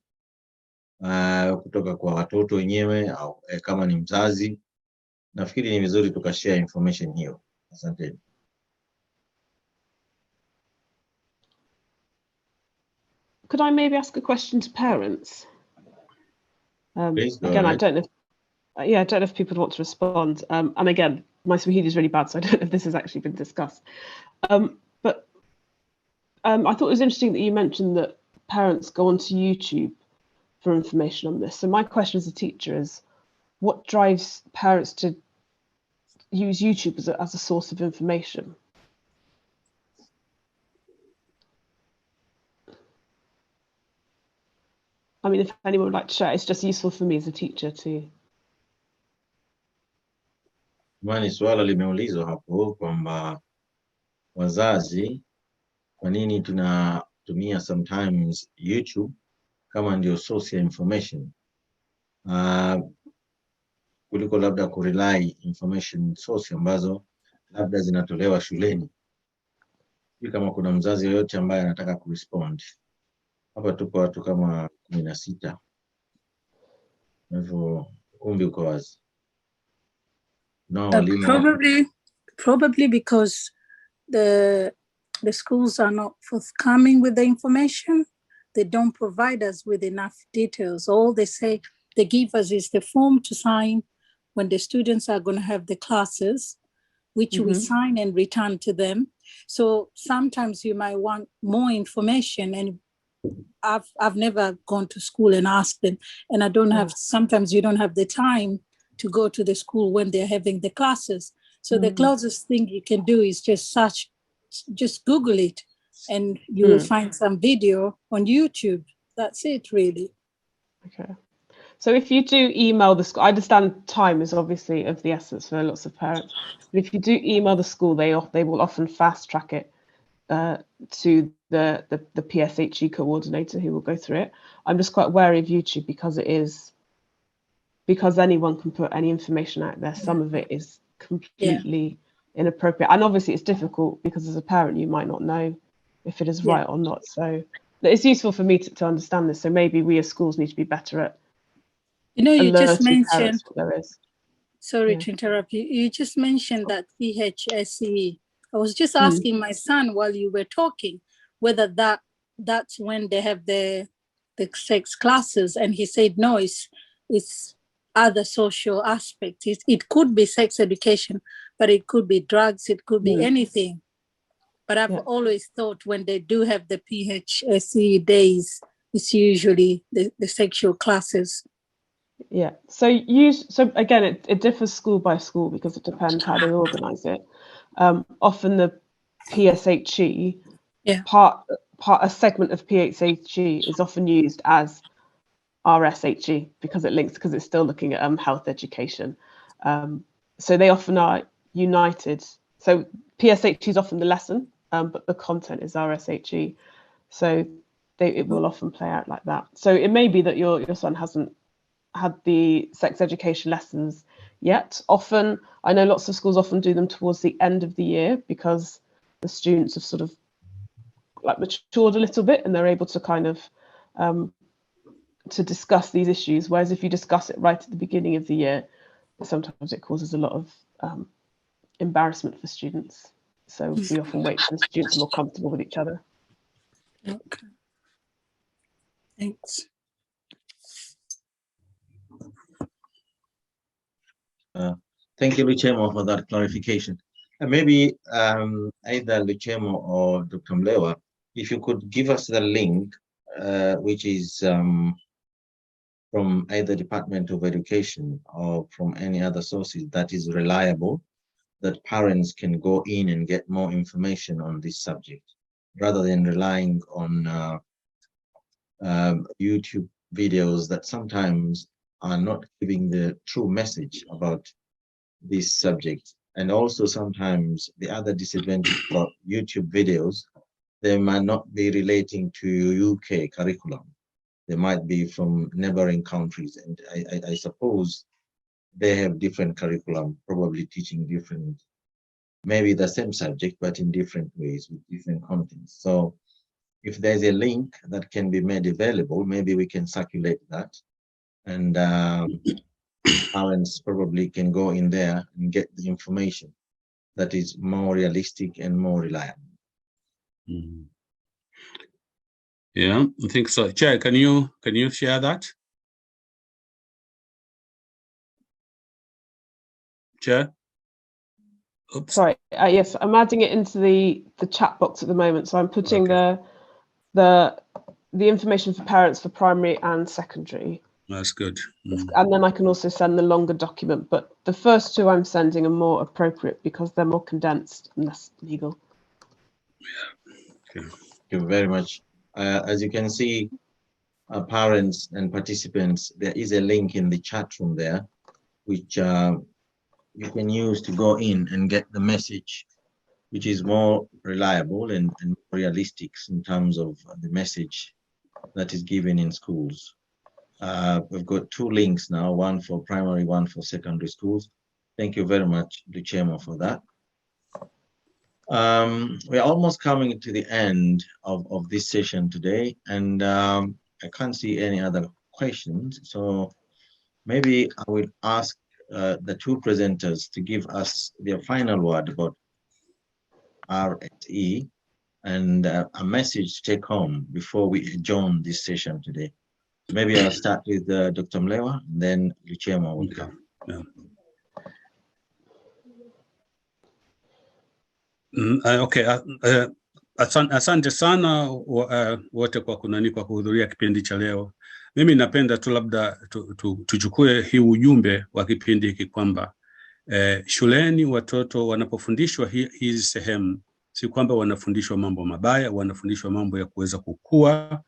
kutoka kwa watoto wenyewe au kama ni mzazi, nafikiri ni vizuri tukashare information hiyo. Asante. Could I maybe ask a question to parents? Please go again, ahead. I don't know. I don't know if people want to respond. And again, my Swahili is really bad, so I don't know if this has actually been discussed. But I thought it was interesting that you mentioned that parents go onto YouTube for information on this. So my question as a teacher is, what drives parents to use YouTube as a source of information? I mean, if anyone would like to share, it's just useful for me as a teacher to. Mani, swala limeulizwa hapo kwamba wazazi kwa nini tunatumia sometimes YouTube kama ndio source ya information kuliko labda kurely information source ambazo labda zinatolewa shuleni. Kama kuna mzazi yoyote ambaye anataka kurespond. Hapa tuko watu kama 16. Hivyo ukumbi uko wazi. Probably because the schools are not forthcoming with the information. They don't provide us with enough details. All they give us is the form to sign when the students are going to have the classes, which we sign and return to them. So sometimes you might want more information, and I've never gone to school and asked them, and I don't have. Sometimes you don't have the time to go to the school when they're having the classes. So the closest thing you can do is just Google it, and you will find some video on YouTube. That's it, really. Okay. So if you do email the school, I understand time is obviously of the essence for lots of parents, but if you do email the school, they will often fast track it to the PSHE coordinator who will go through it. I'm just quite wary of YouTube because anyone can put any information out there. Some of it is completely inappropriate, and obviously it's difficult because as a parent you might not know if it is right or not. So it's useful for me to understand this. So maybe we as schools need to be better at. You just mentioned. What there is. Sorry to interrupt you. You just mentioned that PHSE. I was just asking my son while you were talking whether that's when they have the sex classes, and he said no, it's other social aspects. It could be sex education, but it could be drugs, it could be anything. But I've always thought when they do have the PHSE days, it's usually the sexual classes. Yeah. So again, it differs school by school because it depends how they organise it. Often the PSHE a segment of PSHE is often used as RSHE because it's still looking at health education. So they often are united. So PSHE is often the lesson, but the content is RSHE. So it will often play out like that. So it may be that your son hasn't had the sex education lessons yet. Often, I know lots of schools often do them towards the end of the year because the students have sort of like matured a little bit and they're able to kind of to discuss these issues. Whereas if you discuss it right at the beginning of the year, sometimes it causes a lot of embarrassment for students. So we often wait for the students more comfortable with each other. Okay. Thanks. Thank you, Luchemo, for that clarification. Maybe either Luchemo or Dr. Mlewa, if you could give us the link, which is from either Department of Education or from any other sources that is reliable, that parents can go in and get more information on this subject, rather than relying on YouTube videos that sometimes are not giving the true message about this subject. And also sometimes the other disadvantage about YouTube videos, they might not be relating to UK curriculum. They might be from neighboring countries, and I suppose they have different curriculum, probably teaching different, maybe the same subject, but in different ways with different contents. So if there's a link that can be made available, maybe we can circulate that, and parents probably can go in there and get the information that is more realistic and more reliable. Mm. Yeah, I think so. Chair, can you share that? Chair? Oops. Sorry, yes, I'm adding it into the chat box at the moment. So I'm putting the information for parents for primary and secondary. That's good. Mm. And then I can also send the longer document, but the first two I'm sending are more appropriate because they're more condensed and less legal. Yeah. Okay. Thank you very much. As you can see, parents and participants, there is a link in the chat room there, which you can use to go in and get the message, which is more reliable and realistic in terms of the message that is given in schools. We've got two links now, one for primary, one for secondary schools. Thank you very much, Luchemo, for that. We're almost coming to the end of this session today, and I can't see any other questions. So maybe I will ask the two presenters to give us their final word about RSE and a message to take home before we adjourn this session today. Maybe I'll start with Dr. Mlewa, and then Luchemo will come. Yeah. Okay, asante sana wote kwa kuhudhuria kipindi cha leo. Mimi napenda tu labda tuchukue hii ujumbe wa kipindi hiki kwamba shuleni watoto wanapofundishwa hizi sehemu, si kwamba wanafundishwa mambo mabaya, wanafundishwa mambo ya kuweza kukua,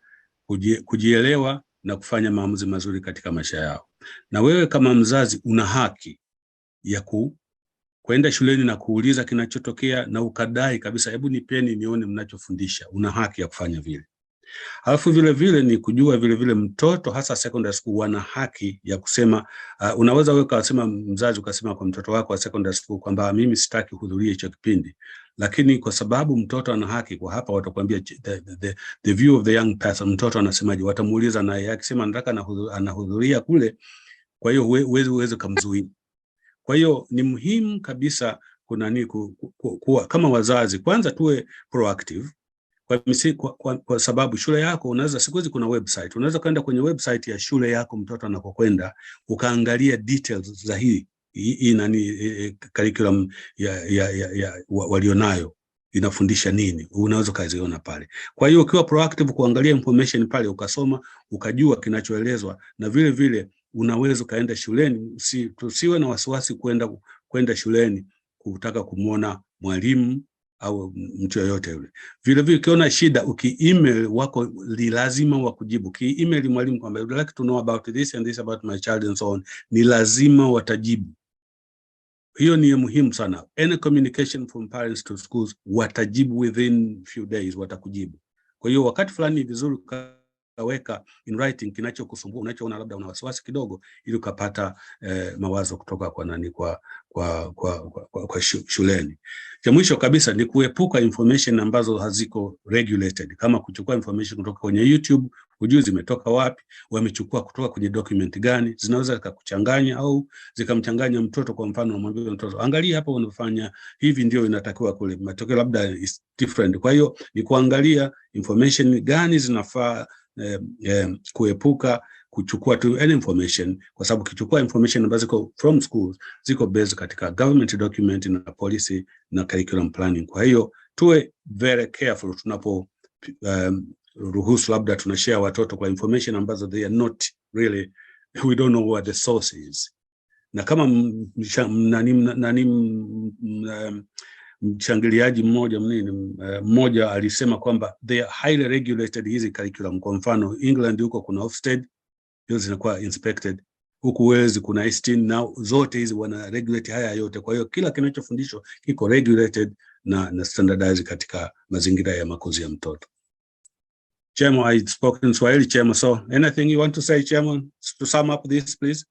kujielewa na kufanya maamuzi mazuri katika maisha yao. Na wewe kama mzazi una haki ya kwenda shuleni na kuuliza kinachotokea na ukadai kabisa, hebu nipeni nione mnachofundisha. Una haki ya kufanya vile. Alafu vile vile ni kujua vile vile mtoto hasa secondary school wana haki ya kusema, unaweza wewe ukasema, mzazi ukasema kwa mtoto wako wa secondary school kwamba mimi sitaki kuhudhuria hicho kipindi, lakini kwa sababu mtoto ana haki, kwa hapa watakwambia the view of the young person, mtoto anasemaje, watamuuliza naye akisema nataka anahudhuria kule, kwa hiyo uweze kumzuia. Kwa hiyo ni muhimu kabisa kama wazazi kwanza tuwe proactive, kwa sababu shule yako unaweza, siku hizi kuna website, unaweza kwenda kwenye website ya shule yako mtoto anakokwenda ukaangalia details za hii curriculum walionayo inafundisha nini, unaweza kaziona pale. Kwa hiyo ukiwa proactive kuangalia information pale, ukasoma, ukajua kinachoelezwa, na vile vile unaweza kaenda shuleni. Tusiwe na wasiwasi kwenda shuleni kutaka kumuona mwalimu au mtu yoyote yule. Vile vile ukiona shida, email wako lazima wakujibu. Email mwalimu kwamba I would like to know about this and this about my child and so on, ni lazima watajibu. Hiyo ni muhimu sana. Any communication from parents to schools, watajibu within few days, watakujibu. Kwa hiyo wakati fulani ni vizuri kaweka in writing kinachokusumbua, unachoona labda una wasiwasi kidogo, ili ukapata mawazo kutoka kwa shuleni. Cha mwisho kabisa ni kuepuka information ambazo haziko regulated, kama kuchukua information kutoka kwenye YouTube, hujui zimetoka wapi, wamechukua kutoka kwenye document gani, zinaweza kukuchanganya au zikamchanganya mtoto. Kwa mfano unamwambia mtoto, angalia hapa unafanya hivi, ndio inatakiwa kule, matokeo labda is different. Kwa hiyo ni kuangalia information gani zinafaa kuepuka kuchukua tu any information, kwa sababu kichukua information ambazo ziko from schools ziko based katika government document na policy na curriculum planning. Kwa hiyo tuwe very careful tunapo ruhusu labda tunashare watoto kwa information ambazo they are not really, we don't know what the source is. Na kama mshangiliaji mmoja alisema kwamba they are highly regulated hizi curriculum. Kwa mfano England huko kuna Ofsted, hizo zinakuwa inspected. Huku Wales kuna Easton, na zote hizi wana regulate haya yote. Kwa hiyo kila kinachofundishwa kiko regulated na standardized katika mazingira ya makuzi ya mtoto. Chemo, I spoke in Swahili, Chemo. So anything you want to say, Chemo, to sum up this, please?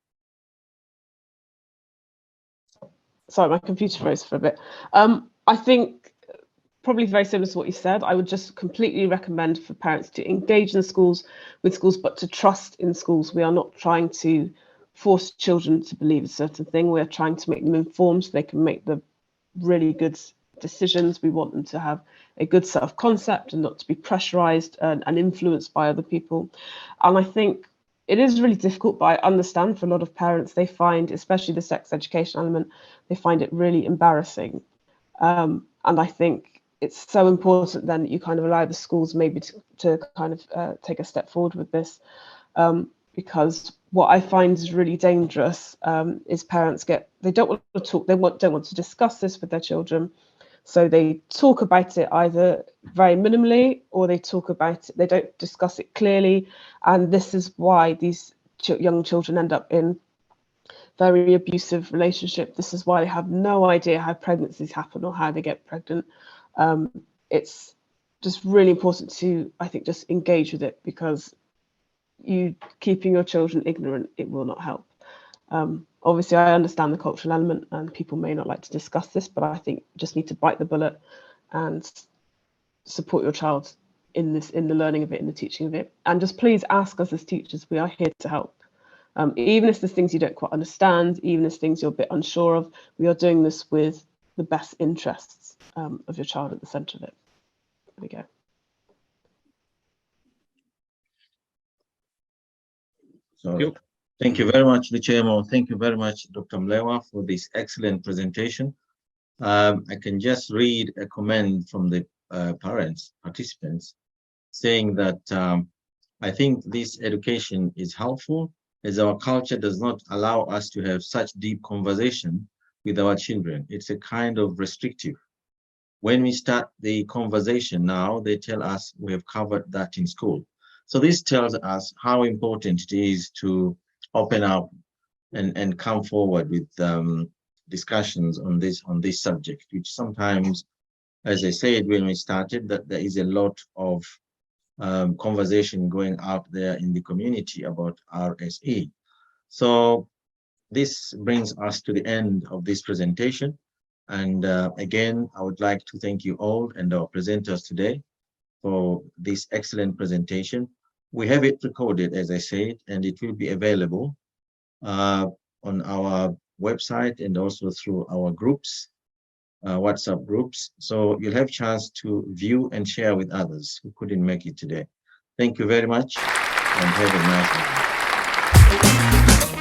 Sorry, my computer froze for a bit. I think probably very similar to what you said. I would just completely recommend for parents to engage in schools, with schools, but to trust in schools. We are not trying to force children to believe a certain thing. We are trying to make them informed so they can make the really good decisions. We want them to have a good self-concept and not to be pressurized and influenced by other people. And I think it is really difficult, but I understand for a lot of parents, they find, especially the sex education element, they find it really embarrassing. And I think it's so important then that you kind of allow the schools maybe to kind of take a step forward with this, because what I find is really dangerous is parents they don't want to talk, don't want to discuss this with their children. So they talk about it either very minimally, or they talk about it, they don't discuss it clearly. And this is why these young children end up in very abusive relationship. This is why they have no idea how pregnancies happen or how they get pregnant. It's just really important to, I think, just engage with it, because you keeping your children ignorant, it will not help. Obviously, I understand the cultural element and people may not like to discuss this, but I think you just need to bite the bullet and support your child in this, in the learning of it, in the teaching of it. And just please ask us as teachers, we are here to help. Even if there's things you don't quite understand, even if things you're a bit unsure of, we are doing this with the best interests of your child at the centre of it. There we go. So, thank you very much, Luchemo. Thank you very much, Dr. Mlewa, for this excellent presentation. I can just read a comment from the participants, saying that I think this education is helpful, as our culture does not allow us to have such deep conversation with our children. It's a kind of restrictive. When we start the conversation now, they tell us we have covered that in school. So this tells us how important it is to open up and come forward with discussions on this subject, which sometimes, as I said when we started, that there is a lot of conversation going out there in the community about RSE. So this brings us to the end of this presentation. And again, I would like to thank you all and our presenters today for this excellent presentation. We have it recorded, as I said, and it will be available on our website and also through our groups, WhatsApp groups. So you'll have a chance to view and share with others who couldn't make it today. Thank you very much and have a nice day.